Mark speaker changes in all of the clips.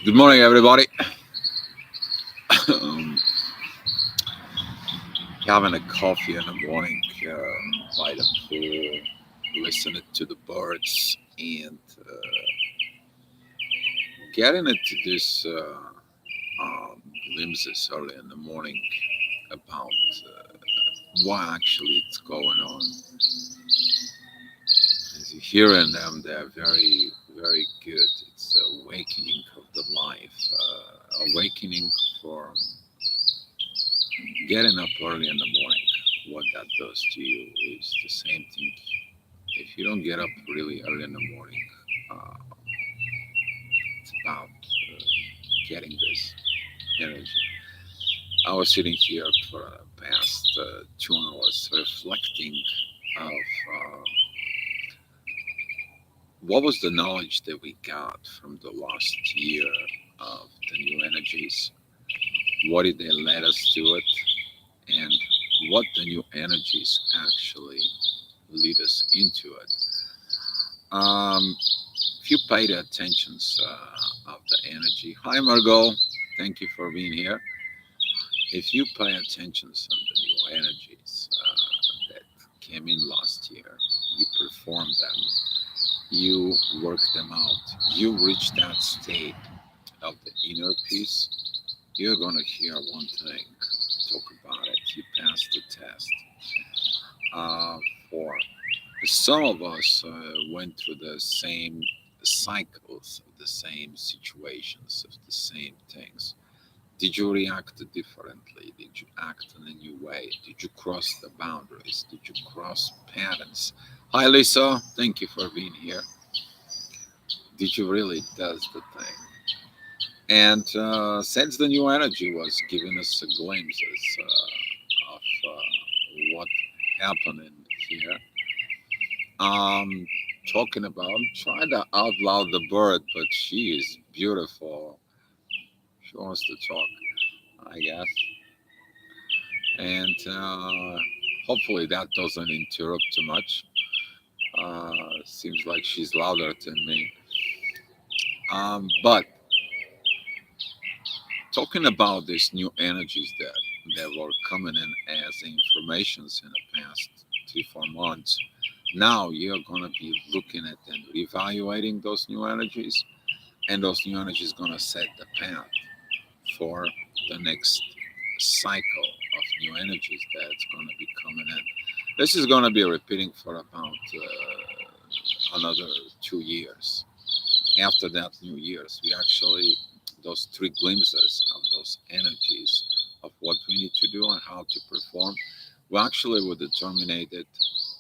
Speaker 1: Good morning, everybody. um, Having a coffee in the morning by the pool, listening to the birds, and getting into this glimpses early in the morning about what actually is going on. As you hearing them, they're very, very good. It's awakening of the life, awakening for getting up early in the morning. What that does to you is the same thing. If you don't get up really early in the morning, uh, it's about getting this energy. I was sitting here for the past 2 hours reflecting of what was the knowledge that we got from the last year of the new energies. What did they let us do it, and what the new energies actually lead us into it. If you paid attention of the energy, hi Margot, thank you for being here. If you pay attention to the new energies that came in last year, you performed them, you worked them out, you reached that state of the inner peace, you're gonna hear one thing. Talk about it. You passed the test. For some of us went through the same cycles of the same situations of the same things. Did you react differently? Did you act in a new way? Did you cross the boundaries? Did you cross patterns? Hi Lisa, thank you for being here. Did you really does the thing? And since the new energy was giving us a glimpses of what happened in here, um, talking about, I'm trying to outlaw the bird, but she is beautiful. She wants to talk, I guess. And hopefully that doesn't interrupt too much. Seems like she's louder than me. But talking about these new energies that were coming in as informations in the past 3 4 months, now you're gonna be looking at and reevaluating those new energies, and those new energies gonna set the path for the next cycle of new energies that's gonna be coming in. This is gonna be repeating for about another 2 years. After that new years, we actually those three glimpses of those energies of what we need to do and how to perform, we actually will determine it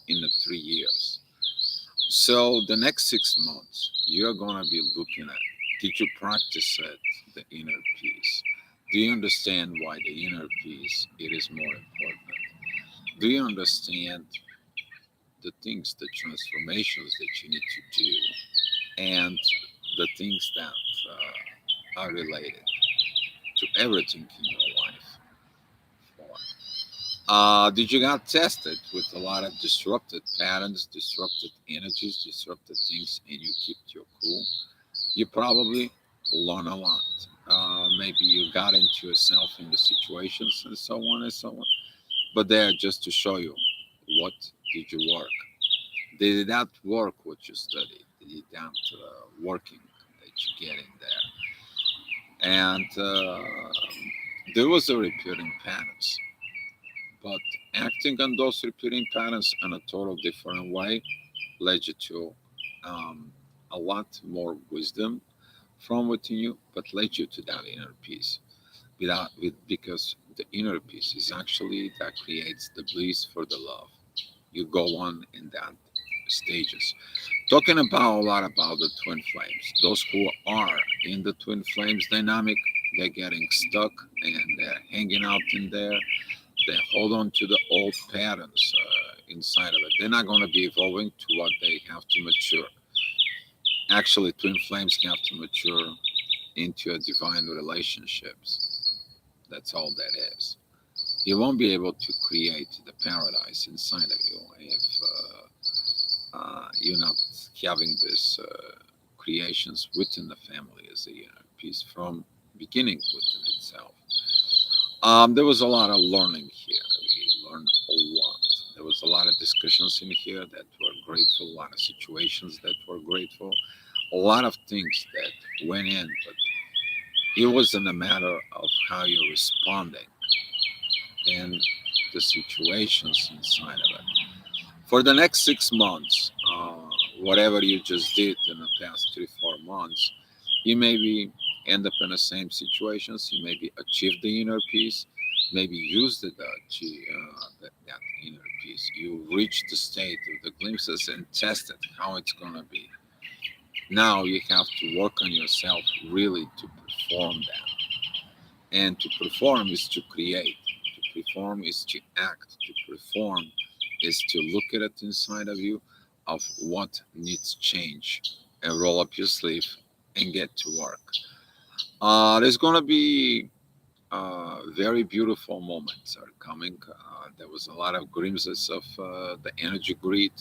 Speaker 1: in the 3 years. So the next 6 months, you're gonna be looking at, did you practice it, the inner peace? Do you understand why the inner peace it is more important? Do you understand the things, the transformations that you need to do, and the things that are related to everything in your life? Did you got tested with a lot of disrupted patterns, disrupted energies, disrupted things, and you kept your cool? You probably learn a lot. Maybe you got into yourself in the situations and so on and so on. But they're just to show you what did you work. Did that work what you studied? Did that working that you get in there? And there was a repeating patterns, but acting on those repeating patterns in a total different way led you to um, a lot more wisdom from within you, but led you to that inner peace. Because the inner peace is actually that creates the bliss for the love. You go on in that stages. Talking about a lot about the twin flames. Those who are in the twin flames dynamic, they're getting stuck and they're hanging out in there. They hold on to the old patterns inside of it. They're not going to be evolving to what they have to mature. Actually, twin flames have to mature into a divine relationships. That's all that is. You won't be able to create the paradise inside of you if you're not having these creations within the family as a inner piece from beginning within itself. There was a lot of learning here. We learned a lot. There was a lot of discussions in here that were grateful, a lot of situations that were grateful, a lot of things that went in, but it wasn't a matter of how you're responding and the situations inside of it. For the next 6 months, whatever you just did in the past 3, 4 months, you maybe end up in the same situations. You maybe achieve the inner peace, maybe use that inner peace. You reach the state of the glimpses and test it, how it's going to be. Now you have to work on yourself really to perform that. And to perform is to create. To perform is to act. To perform is to look at it inside of you of what needs change and roll up your sleeve and get to work. There's going to be very beautiful moments are coming. There was a lot of glimpses of the energy grid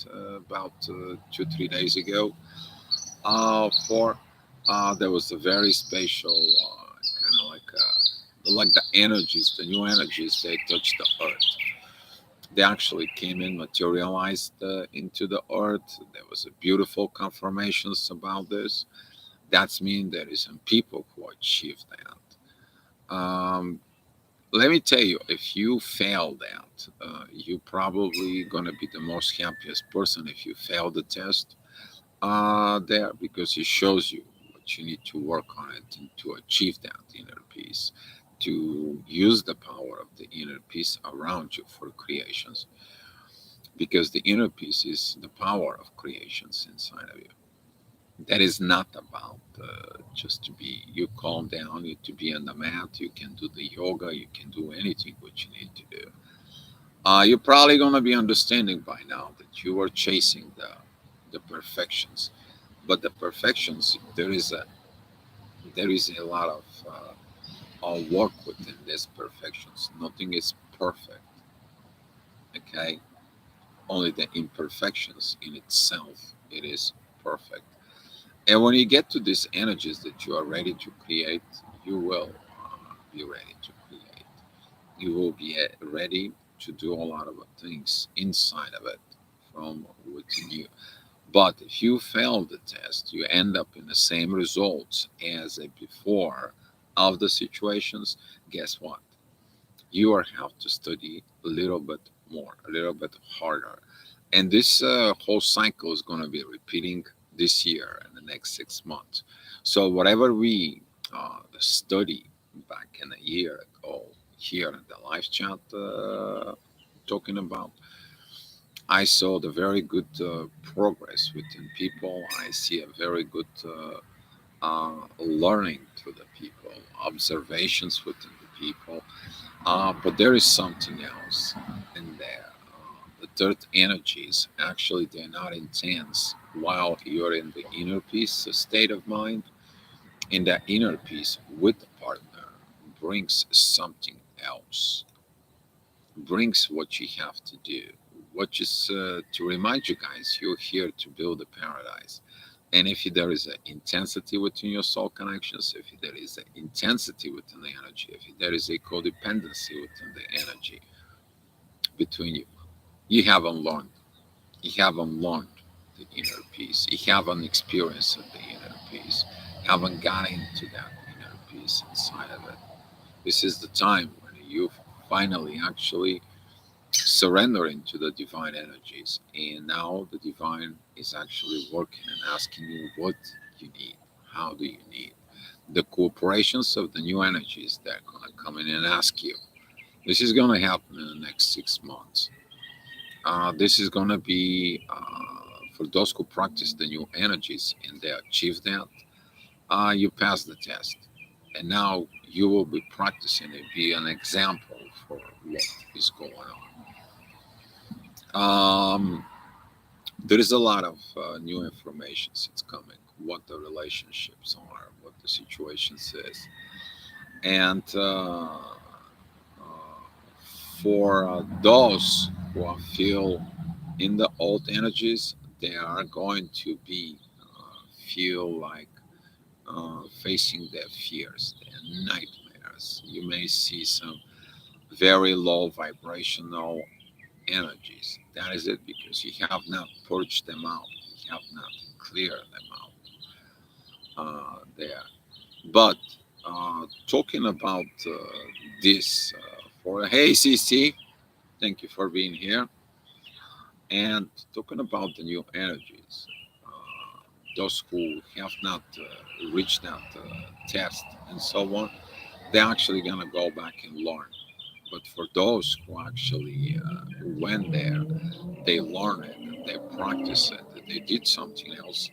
Speaker 1: about 2, 3 days ago. For There was a very special kind of like the energies, the new energies. They touched the earth. They actually came in, materialized into the earth. There was a beautiful confirmations about this. That's mean there is some people who achieved that. Let me tell you, if you fail that, you probably gonna be the most happiest person if you fail the test there, because it shows you what you need to work on it and to achieve that inner peace, to use the power of the inner peace around you for creations, because the inner peace is the power of creations inside of you. That is not about just to be, you calm down, you to be on the mat, you can do the yoga, you can do anything what you need to do. You're probably going to be understanding by now that you are chasing the perfections, but the perfections, there is a lot of work within these perfections. Nothing is perfect, okay? Only the imperfections in itself it is perfect. And when you get to these energies that you are ready to create, you will be ready to create. You will be ready to do a lot of things inside of it from within you. But if you fail the test, you end up in the same results as before of the situations. Guess what? You will have to study a little bit more, a little bit harder. And this whole cycle is going to be repeating this year and the next 6 months. So whatever we study back in a year ago here in the live chat talking about, I saw the very good progress within people. I see a very good learning through the people, observations within the people. But there is something else in there. The third energies actually they're not intense while you're in the inner peace the state of mind. In that inner peace with the partner brings something else, brings what you have to do, which is to remind you guys you're here to build a paradise. And if there is an intensity within your soul connections, if there is an intensity within the energy, if there is a codependency within the energy between you, you haven't learned. You haven't learned the inner peace. You haven't experienced the inner peace. You haven't got into that inner peace inside of it. This is the time when you finally actually surrendering to the divine energies. And now the divine is actually working and asking you what you need. How do you need? The cooperations of the new energies that are going to come in and ask you. This is going to happen in the next 6 months. This is going to be for those who practice the new energies and they achieve that. You pass the test. And now you will be practicing and be an example for what is going on. There is a lot of new information that's coming, what the relationships are, what the situation is. And for those who are feel in the old energies, they are going to be feel like facing their fears, their nightmares. You may see some very low vibrational energies. That is it, because you have not purged them out, you have not cleared them out there. But talking about this, for hey CC, thank you for being here. And talking about the new energies, those who have not reached that test and so on, they're actually gonna go back and learn. But for those who actually went there, they learned it, they practiced it, they did something else.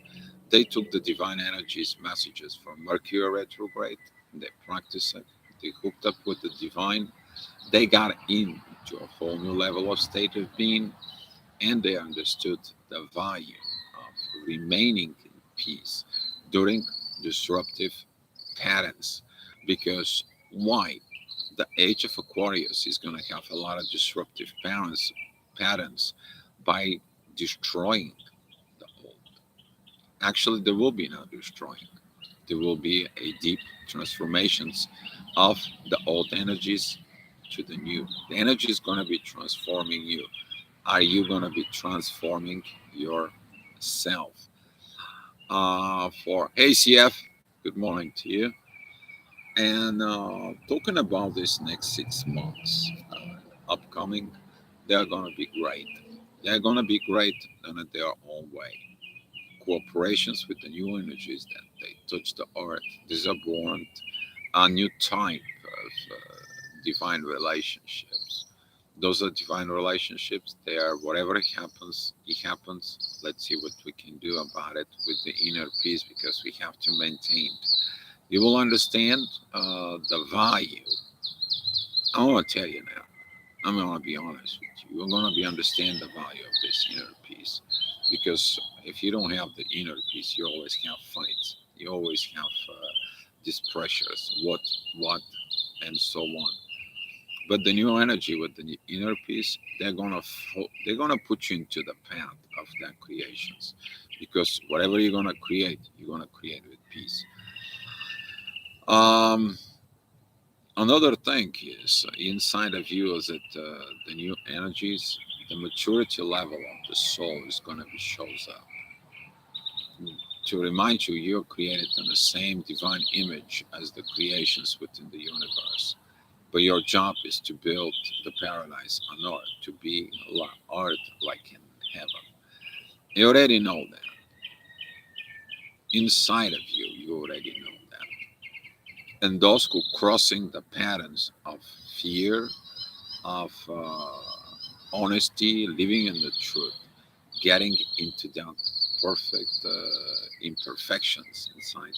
Speaker 1: They took the divine energies messages from Mercury retrograde, they practiced it, they hooked up with the divine, they got into a whole new level of state of being, and they understood the value of remaining in peace during disruptive patterns. Because why? The age of Aquarius is going to have a lot of disruptive patterns by destroying the old. Actually, there will be no destroying. There will be a deep transformations of the old energies to the new. The energy is going to be transforming you. Are you going to be transforming yourself? For ACF, good morning to you. And talking about this next 6 months upcoming, they're going to be great. They're going to be great in their own way. Cooperations with the new energies that they touch the earth. These are born a new type of divine relationships. Those are divine relationships. They are whatever it happens, it happens. Let's see what we can do about it with the inner peace, because we have to maintain. You will understand the value. I'm going to tell you now. I'm going to be honest with you. You're going to be understand the value of this inner peace, because if you don't have the inner peace, you always have fights. You always have these pressures. What, and so on. But the new energy with the inner peace, they're gonna put you into the path of that creations, because whatever you're gonna create with peace. Um, Another thing is inside of you is that the new energies, the maturity level of the soul is gonna be shows up. To remind you, you're created in the same divine image as the creations within the universe. But your job is to build the paradise on earth, to be earth like in heaven. You already know that. Inside of you, you already know that. And those who crossing the patterns of fear, of honesty, living in the truth, getting into that perfect imperfections inside.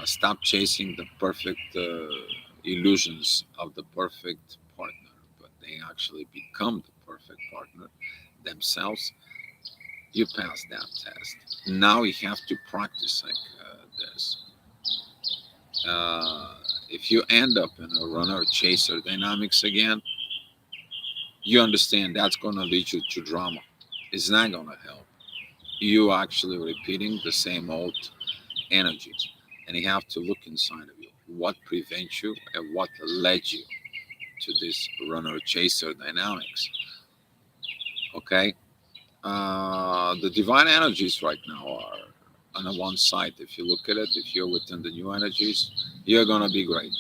Speaker 1: Stop chasing the perfect illusions of the perfect partner, but they actually become the perfect partner themselves. You pass that test. Now you have to practice like this. Uh, if you end up in a runner chaser dynamics again, you understand that's going to lead you to drama. It's not going to help. You actually repeating the same old energies, and you have to look inside of you. What prevents you and what led you to this runner chaser dynamics? Okay, the divine energies right now are on the one side. If you look at it, if you're within the new energies, you're gonna be great.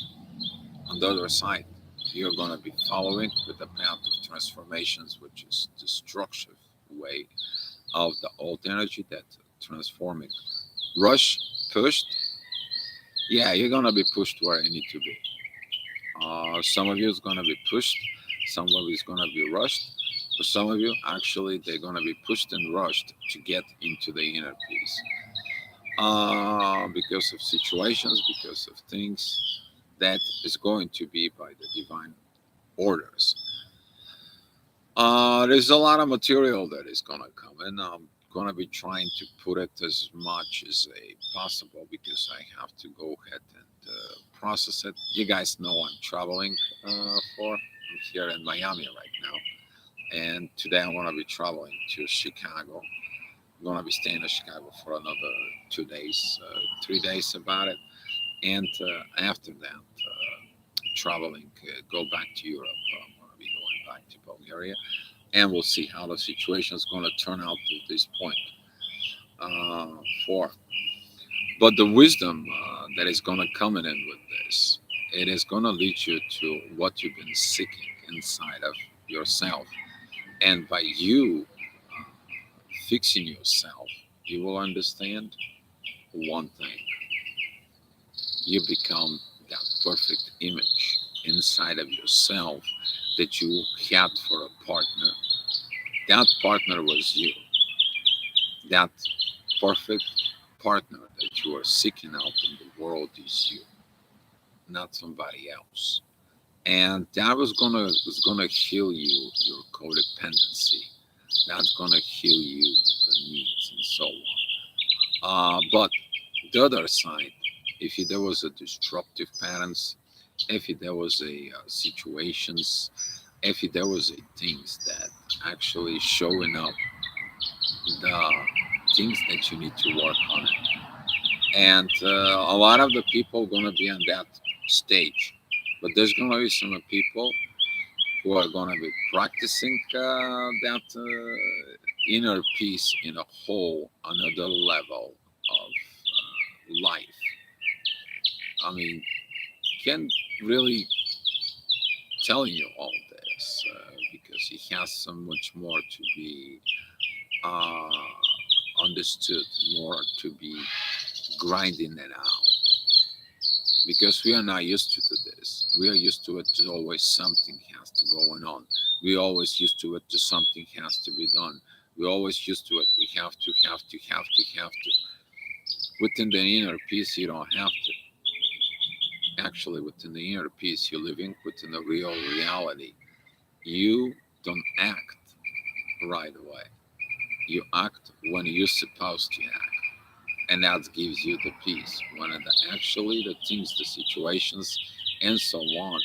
Speaker 1: On the other side, you're gonna be following with the path of transformations, which is destructive way of the old energy that transforming. Rush, pushed, yeah, you're gonna be pushed where you need to be. Some of you is gonna be pushed, some of you is gonna be rushed, but some of you actually they're gonna be pushed and rushed to get into the inner peace. Because of situations, because of things that is going to be by the divine orders. There's a lot of material that is gonna come, and I'm gonna be trying to put it as much as possible, because I have to go ahead and process it. You guys know I'm traveling I'm here in Miami right now, and today I want to be traveling to Chicago, gonna be staying in Chicago for another 2 days, 3 days about it, and after that, traveling, go back to Europe. I'm gonna be going back to Bulgaria, and we'll see how the situation is gonna turn out to this point. Uh, for but the wisdom that is gonna come in with this, it is gonna lead you to what you've been seeking inside of yourself, and by you fixing yourself, you will understand one thing: you become that perfect image inside of yourself that you had for a partner. That partner was you. That perfect partner that you are seeking out in the world is you, not somebody else. And that was gonna heal you your codependency. That's gonna heal you the needs and so on. But the other side, if there was a disruptive patterns, if there was a situations, if there was a things that actually showing up, the things that you need to work on it, and a lot of the people gonna be on that stage, but there's gonna be some people who are gonna be practicing that inner peace in a whole another level of life. I mean, can't really telling you all this because he has so much more to be understood, more to be grinding it out. Because we are not used to this. We are used to it to always something has to going on. We always used to it to something has to be done. We always used to it. We have to, have to, have to, have to. Within the inner peace, you don't have to. Actually, within the inner peace, you're living within the real reality. You don't act right away. You act when you're supposed to act. And that gives you the peace. When actually the things, the situations, and so on,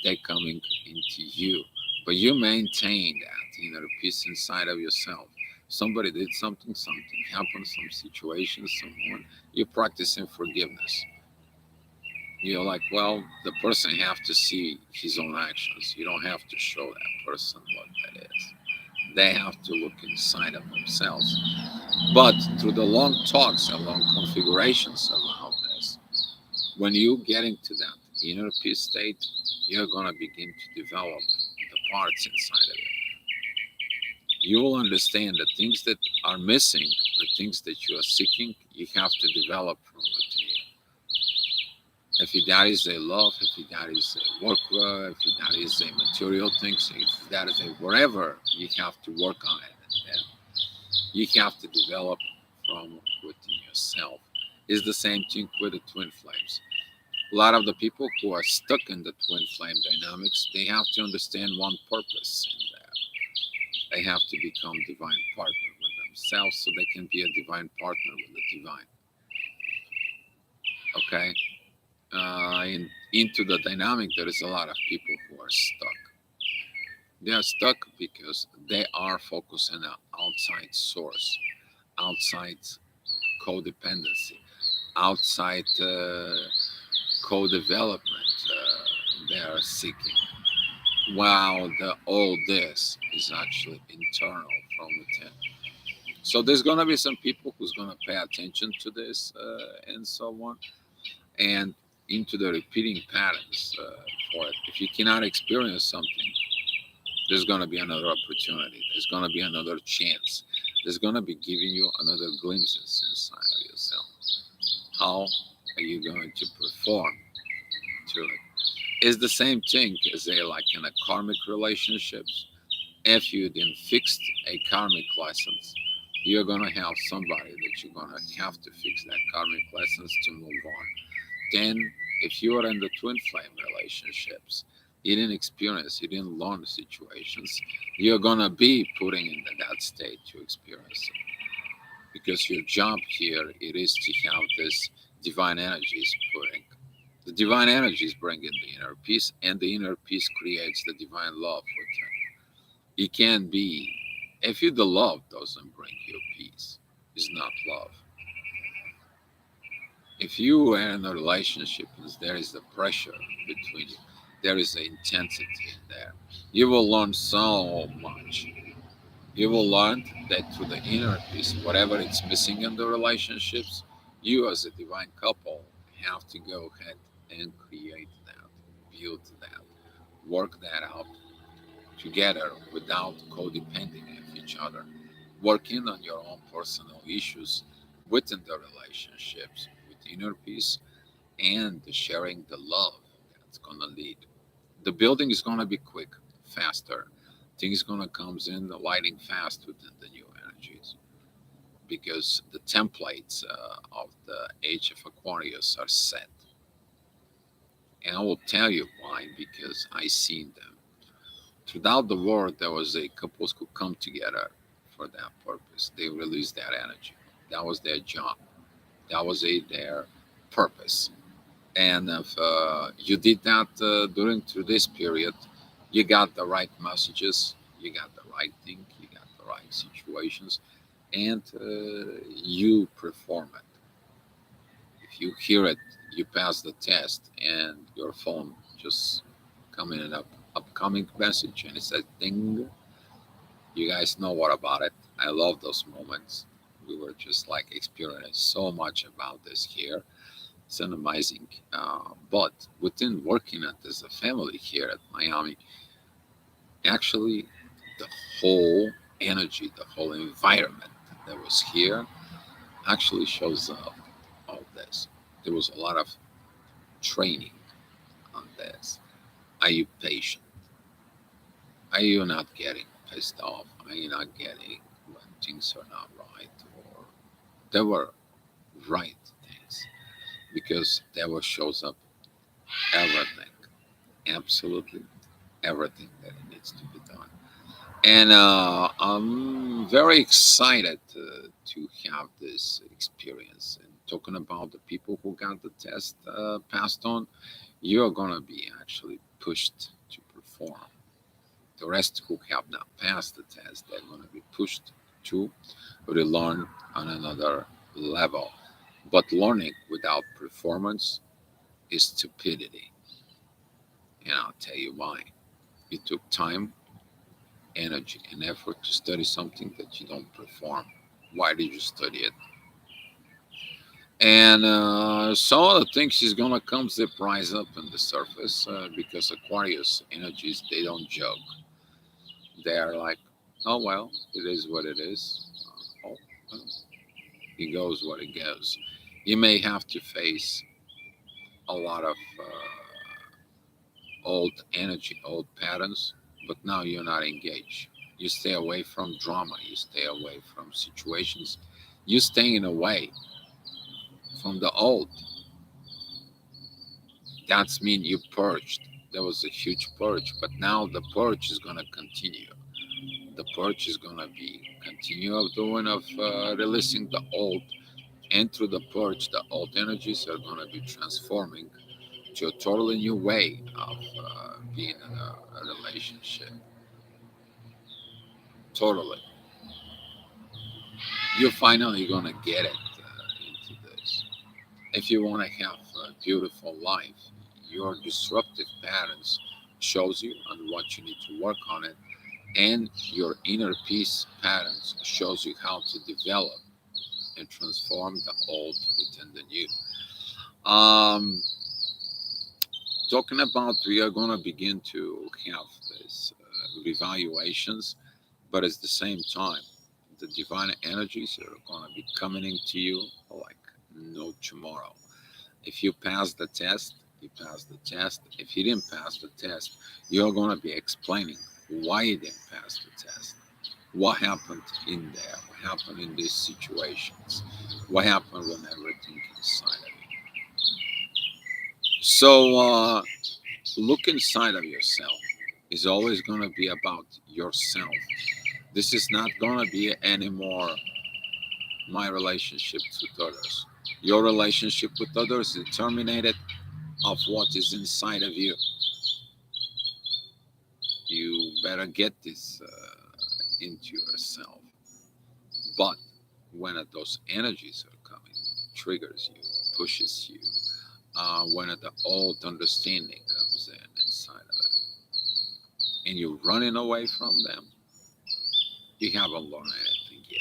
Speaker 1: they're coming into you. But you maintain that inner peace inside of yourself. Somebody did something, something happened, some situation, someone, you're practicing forgiveness. You're like, well, the person have to see his own actions. You don't have to show that person what that is. They have to look inside of themselves. But through the long talks and long configurations around this, when you get into that inner peace state, you're going to begin to develop the parts inside of it. You will understand the things that are missing, the things that you are seeking, you have to develop from within you. If that is a love, if that is a work, if that is a material things, if that is a whatever, you have to work on it. And you have to develop from within yourself. It's the same thing with the twin flames. A lot of the people who are stuck in the twin flame dynamics, they have to understand one purpose in that. They have to become divine partner with themselves so they can be a divine partner with the divine. Okay? Into the dynamic, there is a lot of people who are stuck. They are stuck because they are focused on an outside source, outside codependency, outside co-development they are seeking. While all this is actually internal from within. So there's gonna be some people who's gonna pay attention to this and so on, and into the repeating patterns for it. If you cannot experience something, there's gonna be another opportunity. There's gonna be another chance. There's gonna be giving you another glimpses inside of yourself. How are you going to perform to it? It's the same thing as like in a karmic relationships. If you didn't fix a karmic lessons, you're gonna have somebody that you're gonna have to fix that karmic lessons to move on. Then, if you are in the twin flame relationships, you didn't experience, you didn't learn the situations, you're gonna be putting in that state to experience it. Because your job here it is to have this divine energies putting. The divine energies bring in the inner peace, and the inner peace creates the divine love within. It can be if you the love doesn't bring you peace. is not love. If you are in a relationship and there is the pressure between you, there is the intensity in there, you will learn so much. You will learn that through the inner peace, whatever it's missing in the relationships, you as a divine couple have to go ahead and create that, build that, work that out together without codepending of each other. Working on your own personal issues within the relationships with inner peace and sharing the love that's gonna lead. The building is gonna be quick, faster. Things gonna comes in lighting fast within the new energies because the templates of the age of Aquarius are set. And I will tell you why, because I seen them. Throughout the world, there was a couples who come together for that purpose. They released that energy. That was their job. That was their purpose. And if you did that during through this period, you got the right messages, you got the right thing, you got the right situations, and you perform it. If you hear it, you pass the test, and your phone just come in an upcoming message, and it says ding. You guys know what about it. I love those moments. We were just like experiencing so much about this here. It's an amazing. But within working at as a family here at Miami, actually, the whole energy, the whole environment that was here actually shows up all this. There was a lot of training on this. Are you patient? Are you not getting pissed off? Are you not getting when things are not right? Or there were right things because there was shows up everything, absolutely everything that needs to be done. And I'm very excited to have this experience. And talking about the people who got the test passed on, you're going to be actually pushed to perform. The rest who have not passed the test, they're going to be pushed to relearn on another level. But learning without performance is stupidity. And I'll tell you why. It took time, energy, and effort to study something that you don't perform. Why did you study it? And some of the things is gonna come zip rise up on the surface because Aquarius energies they don't joke. They are like, oh well, it is what it is. Oh, well, it goes what it goes. You may have to face a lot of old energy, old patterns, but now you're not engaged. You stay away from drama. You stay away from situations. You staying away from the old. That's mean you purged. There was a huge purge, but now the purge is gonna continue. The purge is gonna be continue of doing of releasing the old, and through the purge, the old energies are gonna be transforming to a totally new way of being in a relationship. Totally, you're finally gonna get it into this. If you want to have a beautiful life, your disruptive patterns shows you on what you need to work on it, and your inner peace patterns shows you how to develop and transform the old within the new. Um, Talking about, we are going to begin to have this revaluations, but at the same time, the divine energies are going to be coming into you like no tomorrow. If you pass the test, you pass the test. If you didn't pass the test, you're going to be explaining why you didn't pass the test. What happened in there? What happened in these situations? What happened when everything inside of you? So, look inside of yourself. Is always going to be about yourself. This is not going to be anymore my relationships with others. Your relationship with others is terminated of what is inside of you. You better get this into yourself. But when those energies are coming, triggers you, pushes you, when the old understanding comes in inside of it, and you're running away from them, you haven't learned anything yet.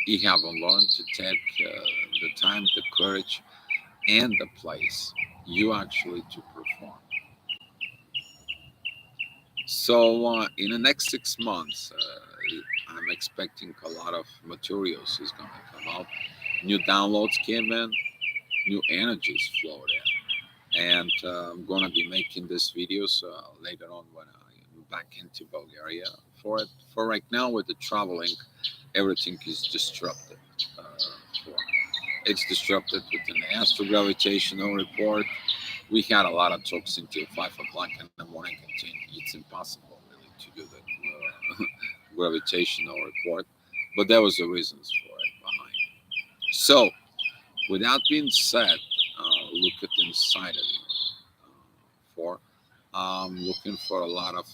Speaker 1: You haven't learned to take the time, the courage, and the place you actually to perform. So in the next 6 months, I'm expecting a lot of materials is going to come out. New downloads came in, new energies flowed in, and I'm going to be making these videos later on when I'm back into Bulgaria for it. For right now, with the traveling, everything is disrupted. Uh, for, it's disrupted with an astrogravitational report. We had a lot of talks until 5 o'clock in the morning. It's impossible really to do the gravitational report, but there was the reasons for it behind. So, with that being said, look at the inside of you. For looking for a lot of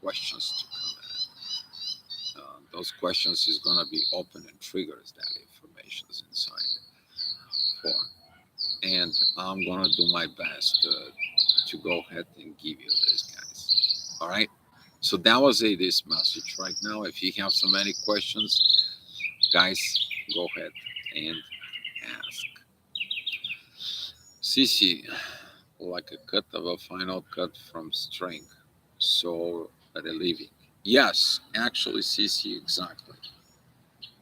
Speaker 1: questions to come in. Those questions is gonna be open and triggers that information is inside. For and I'm gonna do my best to go ahead and give you this, guys. All right. So that was this message right now. If you have so many questions, guys, go ahead and ask. Sisi, like a cut of a final cut from string, so relieving. Yes, actually, Sisi, exactly.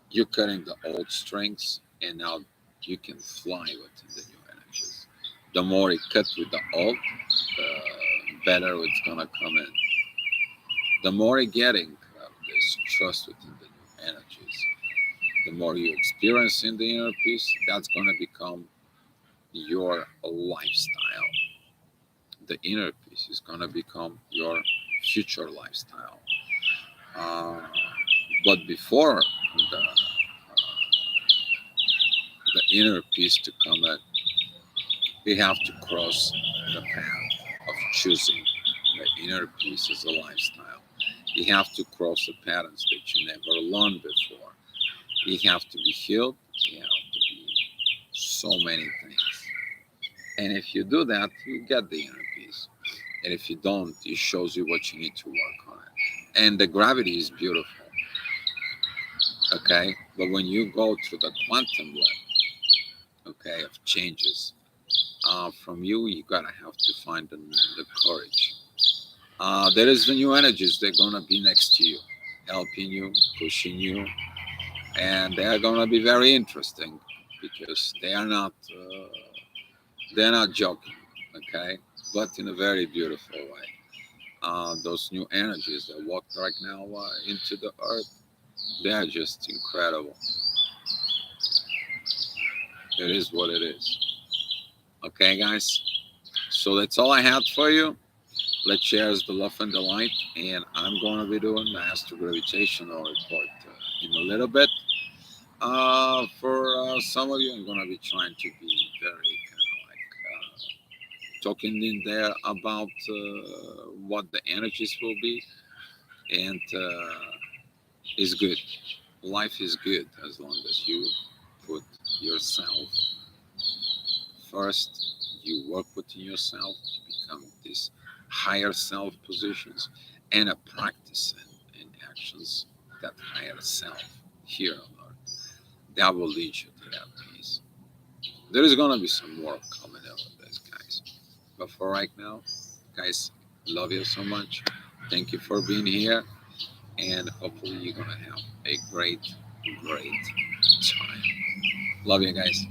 Speaker 1: You're cutting the old strings, and now you can fly with the new energies. The more you cut with the old, the better it's gonna come in. The more you're getting this trust within the new energies, the more you experience in the inner peace, that's gonna become your lifestyle. The inner peace is gonna become your future lifestyle. Uh, but before the inner peace to come in, we have to cross the path of choosing the inner peace as a lifestyle. You have to cross the patterns that you never learned before. You have to be healed. You have to be so many things. And if you do that, you get the inner peace. And if you don't, it shows you what you need to work on it. And the gravity is beautiful. Okay? But when you go to the quantum level, okay, of changes, from you, you gotta have to find the courage. There is the new energies. They're gonna be next to you, helping you, pushing you, and they are gonna be very interesting because they're not joking, okay, but in a very beautiful way. Those new energies that walk right now into the earth, they are just incredible. It is what it is. Okay, guys. So that's all I had for you. Let's share the love and the light, and I'm going to be doing my astrogravitational report in a little bit. For some of you, I'm going to be trying to be very kind of like talking in there about what the energies will be, and it's good. Life is good as long as you put yourself first. You work within yourself to become this higher self positions and a practice and actions that higher self here on earth. That will lead you to that peace. There is gonna be some more coming out of this, guys. But for right now, guys, love you so much. Thank you for being here, and hopefully you're gonna have a great, great time. Love you guys.